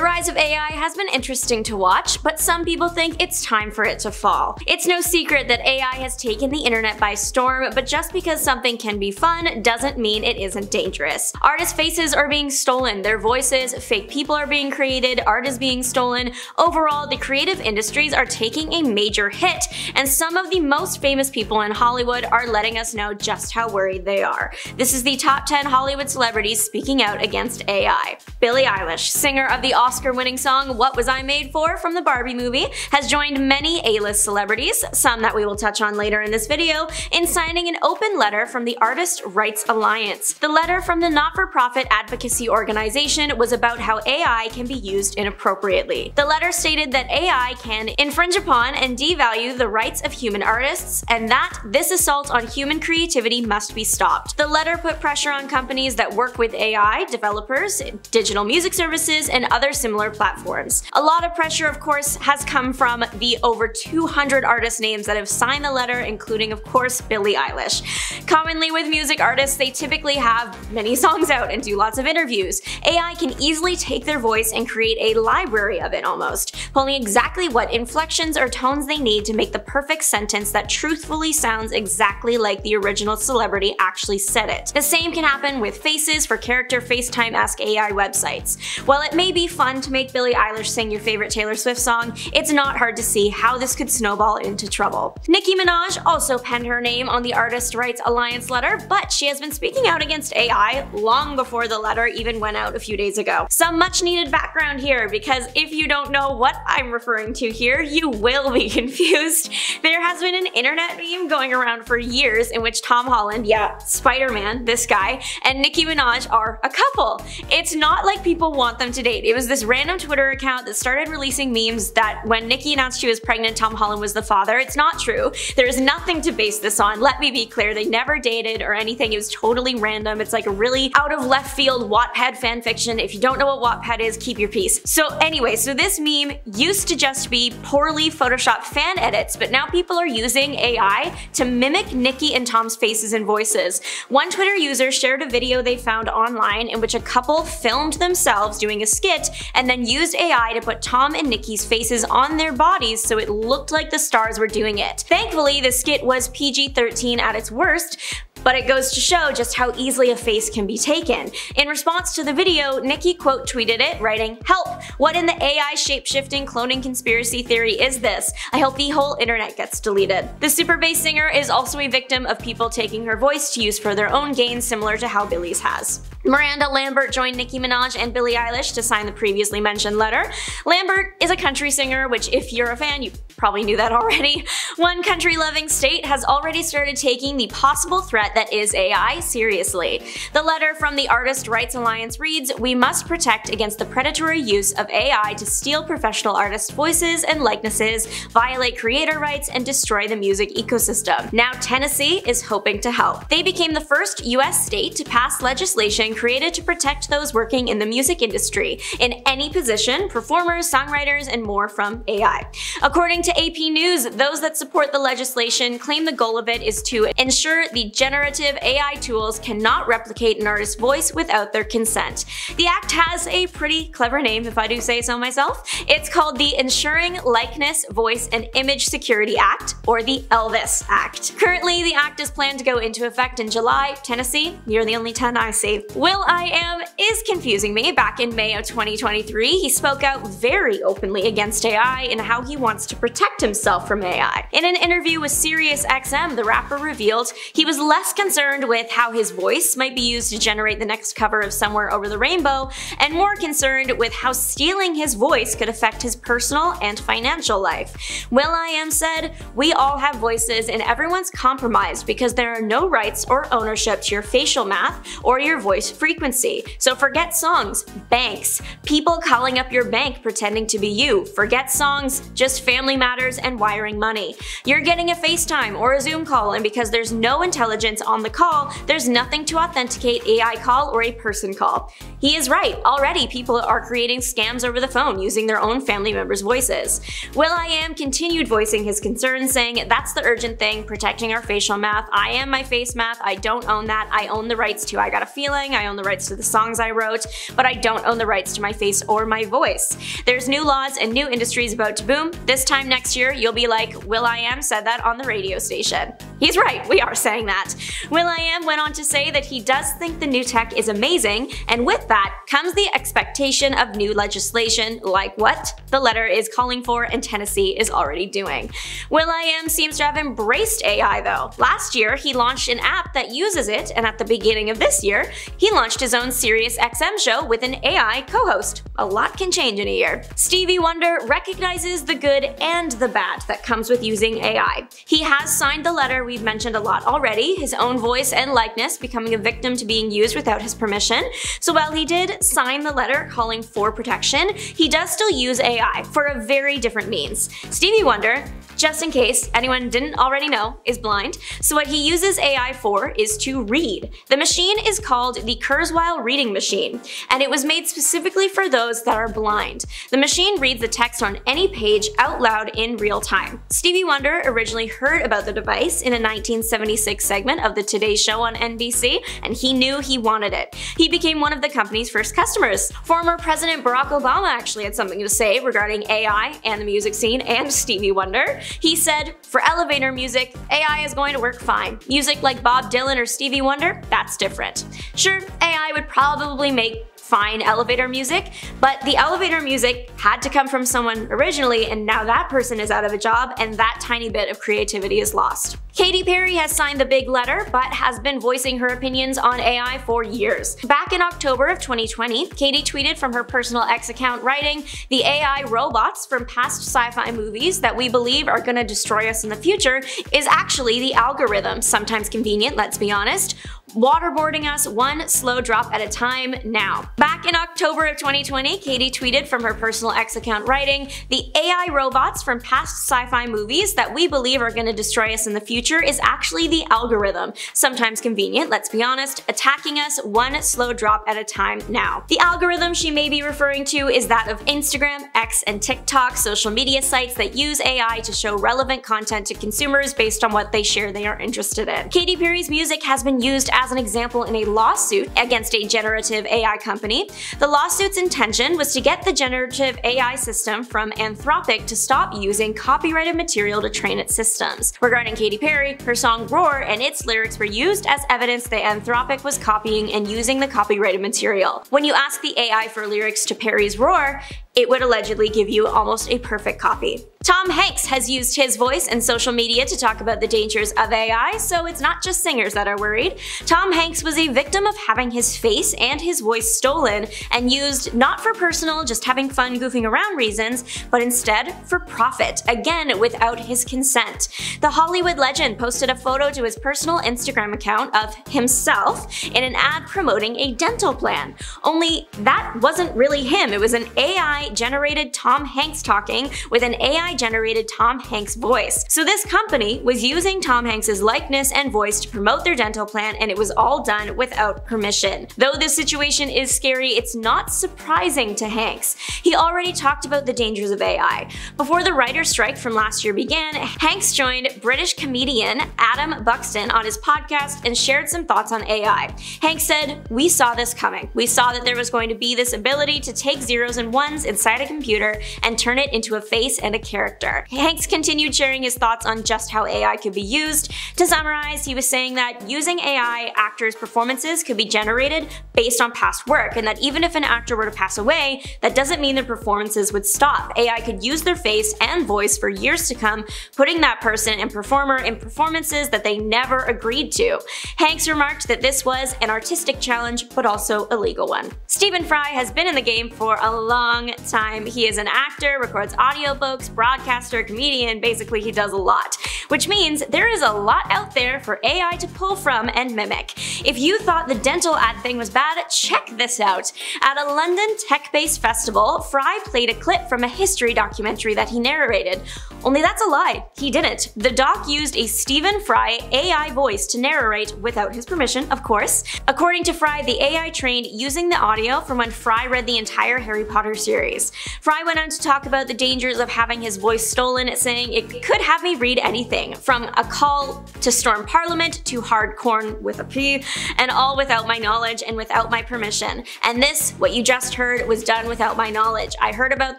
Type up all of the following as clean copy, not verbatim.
The rise of AI has been interesting to watch, but some people think it's time for it to fall. It's no secret that AI has taken the internet by storm, but just because something can be fun doesn't mean it isn't dangerous. Artists' faces are being stolen, their voices, fake people are being created, art is being stolen. Overall, the creative industries are taking a major hit, and some of the most famous people in Hollywood are letting us know just how worried they are. This is the top 10 Hollywood celebrities speaking out against AI. Billie Eilish, singer of the Oscar-winning song What Was I Made For from the Barbie movie, has joined many A-list celebrities, some that we will touch on later in this video, in signing an open letter from the Artist Rights Alliance. The letter from the not-for-profit advocacy organization was about how AI can be used inappropriately. The letter stated that AI can infringe upon and devalue the rights of human artists, and that this assault on human creativity must be stopped. The letter put pressure on companies that work with AI, developers, digital music services, and other similar platforms. A lot of pressure, of course, has come from the over 200 artist names that have signed the letter, including, of course, Billie Eilish. Commonly with music artists, they typically have many songs out and do lots of interviews. AI can easily take their voice and create a library of it almost, pulling exactly what inflections or tones they need to make the perfect sentence that truthfully sounds exactly like the original celebrity actually said it. The same can happen with faces for character FaceTime-esque AI websites. While it may be fun to make Billie Eilish sing your favorite Taylor Swift song, it's not hard to see how this could snowball into trouble. Nicki Minaj also penned her name on the Artist Rights Alliance letter, but she has been speaking out against AI long before the letter even went out a few days ago. Some much needed background here, because if you don't know what I'm referring to here, you will be confused. There has been an internet meme going around for years in which Tom Holland, yeah, Spider-Man, this guy, and Nicki Minaj are a couple. It's not like people want them to date. It was this random Twitter account that started releasing memes that when Nicki announced she was pregnant, Tom Holland was the father. It's not true. There is nothing to base this on. Let me be clear, they never dated or anything. It was totally random. It's like a really out of left field Wattpad fanfiction. If you don't know what Wattpad is, keep your peace. So anyway, so this meme used to just be poorly photoshopped fan edits, but now people are using AI to mimic Nicki and Tom's faces and voices. One Twitter user shared a video they found online in which a couple filmed themselves doing a skit and then used AI to put Tom and Nicki's faces on their bodies so it looked like the stars were doing it. Thankfully, the skit was PG-13 at its worst, but it goes to show just how easily a face can be taken. In response to the video, Nicki quote tweeted it, writing, "Help! What in the AI shape-shifting cloning conspiracy theory is this? I hope the whole internet gets deleted." The super bass singer is also a victim of people taking her voice to use for their own gain, similar to how Billie's has. Miranda Lambert joined Nicki Minaj and Billie Eilish to sign the previously mentioned letter. Lambert is a country singer, which if you're a fan, you probably knew that already. One country-loving state has already started taking the possible threat that is AI seriously. The letter from the Artist Rights Alliance reads, "We must protect against the predatory use of AI to steal professional artists' voices and likenesses, violate creator rights, and destroy the music ecosystem." Now Tennessee is hoping to help. They became the first US state to pass legislation created to protect those working in the music industry, in any position, performers, songwriters, and more from AI. According to AP News, those that support the legislation claim the goal of it is to ensure the generative AI tools cannot replicate an artist's voice without their consent. The act has a pretty clever name, if I do say so myself. It's called the Ensuring Likeness, Voice, and Image Security Act, or the ELVIS Act. Currently, the act is planned to go into effect in July. Tennessee, you're the only 10 I see. will.i.am is confusing me. Back in May of 2023, he spoke out very openly against AI and how he wants to protect himself from AI. In an interview with SiriusXM, the rapper revealed he was less concerned with how his voice might be used to generate the next cover of Somewhere Over the Rainbow, and more concerned with how stealing his voice could affect his personal and financial life. will.i.am said, "We all have voices and everyone's compromised because there are no rights or ownership to your facial math or your voice frequency. So forget songs, banks, people calling up your bank pretending to be you. Forget songs, just family matters and wiring money. You're getting a FaceTime or a Zoom call, and because there's no intelligence on the call, there's nothing to authenticate AI call or a person call." He is right. Already people are creating scams over the phone using their own family members' voices. will.i.am continued voicing his concerns, saying, "That's the urgent thing, protecting our facial math. I am my face math. I don't own that. I own the rights to I Got a Feeling, I own the rights to the songs I wrote, but I don't own the rights to my face or my voice. There's new laws and new industries about to boom. This time next year, you'll be like, will.i.am said that on the radio station. He's right, we are saying that. will.i.am went on to say that he does think the new tech is amazing, and with that comes the expectation of new legislation like what the letter is calling for and Tennessee is already doing. will.i.am seems to have embraced AI though. Last year, he launched an app that uses it, and at the beginning of this year, he launched his own Sirius XM show with an AI co-host. A lot can change in a year. Stevie Wonder recognizes the good and the bad that comes with using AI. He has signed the letter we've mentioned a lot already, his own voice and likeness becoming a victim to being used without his permission. So while he did sign the letter calling for protection, he does still use AI for a very different means. Stevie Wonder, just in case anyone didn't already know, is blind, so what he uses AI for is to read. The machine is called the Kurzweil reading machine, and it was made specifically for those that are blind. The machine reads the text on any page out loud in real time. Stevie Wonder originally heard about the device in a 1976 segment of the Today Show on NBC, and he knew he wanted it. He became one of the company's first customers. Former President Barack Obama actually had something to say regarding AI and the music scene and Stevie Wonder. He said, "For elevator music, AI is going to work fine. Music like Bob Dylan or Stevie Wonder, that's different." Sure, AI would probably make fine elevator music, but the elevator music had to come from someone originally, and now that person is out of a job and that tiny bit of creativity is lost. Katy Perry has signed the big letter, but has been voicing her opinions on AI for years. Back in October of 2020, Katy tweeted from her personal X account writing, "The AI robots from past sci-fi movies that we believe are gonna destroy us in the future is actually the algorithm, sometimes convenient, let's be honest, waterboarding us one slow drop at a time now." Back in October of 2020, Katy tweeted from her personal X account writing, "The AI robots from past sci-fi movies that we believe are gonna destroy us in the future is actually the algorithm, sometimes convenient, let's be honest, attacking us one slow drop at a time now." The algorithm she may be referring to is that of Instagram, X, and TikTok, social media sites that use AI to show relevant content to consumers based on what they share they are interested in. Katy Perry's music has been used as an example in a lawsuit against a generative AI company. The lawsuit's intention was to get the generative AI system from Anthropic to stop using copyrighted material to train its systems. Regarding Katy Perry, her song Roar and its lyrics were used as evidence that Anthropic was copying and using the copyrighted material. When you ask the AI for lyrics to Perry's Roar, it would allegedly give you almost a perfect copy. Tom Hanks has used his voice and social media to talk about the dangers of AI, so it's not just singers that are worried. Tom Hanks was a victim of having his face and his voice stolen and used not for personal, just having fun goofing around reasons, but instead for profit, again without his consent. The Hollywood legend posted a photo to his personal Instagram account of himself in an ad promoting a dental plan. Only that wasn't really him, it was an AI-generated Tom Hanks talking with an AI-generated Tom Hanks voice. So this company was using Tom Hanks' likeness and voice to promote their dental plan, and it was all done without permission. Though this situation is scary, it's not surprising to Hanks. He already talked about the dangers of AI. Before the writer's strike from last year began, Hanks joined British comedian Adam Buxton on his podcast and shared some thoughts on AI. Hanks said, "We saw this coming. We saw that there was going to be this ability to take zeros and ones inside a computer and turn it into a face and a character." Hanks continued sharing his thoughts on just how AI could be used. To summarize, he was saying that using AI, actors' performances could be generated based on past work, and that even if an actor were to pass away, that doesn't mean their performances would stop. AI could use their face and voice for years to come, putting that person and performer in performances that they never agreed to. Hanks remarked that this was an artistic challenge, but also a legal one. Stephen Fry has been in the game for a long time. He is an actor, records audiobooks, broadcaster, comedian, basically he does a lot. Which means there is a lot out there for AI to pull from and mimic. If you thought the dental ad thing was bad, check this out. At a London tech-based festival, Fry played a clip from a history documentary that he narrated. Only that's a lie. He didn't. The doc used a Stephen Fry AI voice to narrate without his permission, of course. According to Fry, the AI trained using the audio from when Fry read the entire Harry Potter series. series. Fry went on to talk about the dangers of having his voice stolen, saying it could have me read anything, from a call to storm Parliament to hard corn with a P, and all without my knowledge and without my permission. And this, what you just heard, was done without my knowledge. I heard about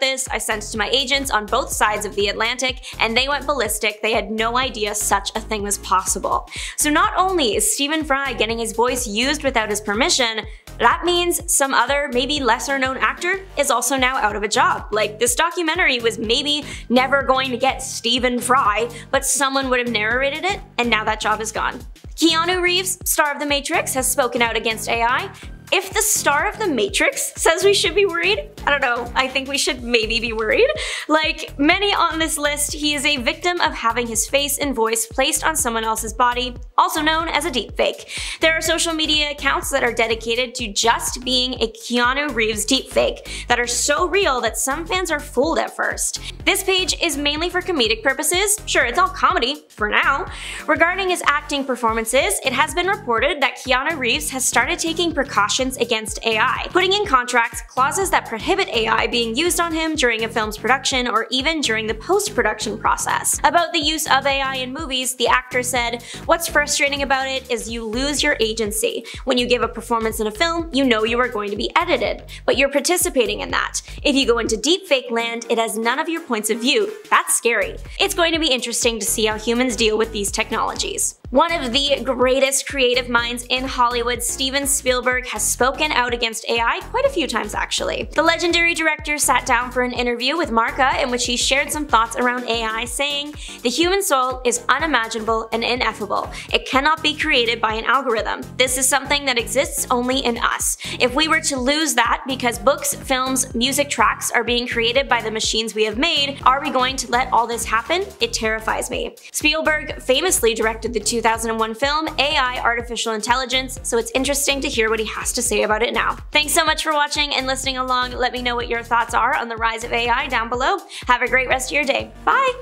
this, I sent it to my agents on both sides of the Atlantic, and they went ballistic. They had no idea such a thing was possible. So not only is Stephen Fry getting his voice used without his permission, that means some other, maybe lesser known actor is also now out of a job. Like, this documentary was maybe never going to get Stephen Fry, but someone would have narrated it, and now that job is gone. Keanu Reeves, star of The Matrix, has spoken out against AI. If the star of The Matrix says we should be worried, I don't know, I think we should maybe be worried. Like many on this list, he is a victim of having his face and voice placed on someone else's body, also known as a deepfake. There are social media accounts that are dedicated to just being a Keanu Reeves deepfake that are so real that some fans are fooled at first. This page is mainly for comedic purposes. Sure, it's all comedy, for now. Regarding his acting performances, it has been reported that Keanu Reeves has started taking precautions against AI, putting in contracts clauses that prohibit AI being used on him during a film's production or even during the post-production process. About the use of AI in movies, the actor said, "What's frustrating about it is you lose your agency. When you give a performance in a film, you know you are going to be edited, but you're participating in that. If you go into deepfake land, it has none of your points of view. That's scary." It's going to be interesting to see how humans deal with these technologies. One of the greatest creative minds in Hollywood, Steven Spielberg, has spoken out against AI quite a few times actually. The legendary director sat down for an interview with Marca in which he shared some thoughts around AI, saying, "The human soul is unimaginable and ineffable. It cannot be created by an algorithm. This is something that exists only in us. If we were to lose that because books, films, music tracks are being created by the machines we have made, are we going to let all this happen? It terrifies me." Spielberg famously directed the 2001 film AI Artificial Intelligence, so it's interesting to hear what he has to say about it now. Thanks so much for watching and listening along. Let me know what your thoughts are on the rise of AI down below. Have a great rest of your day. Bye!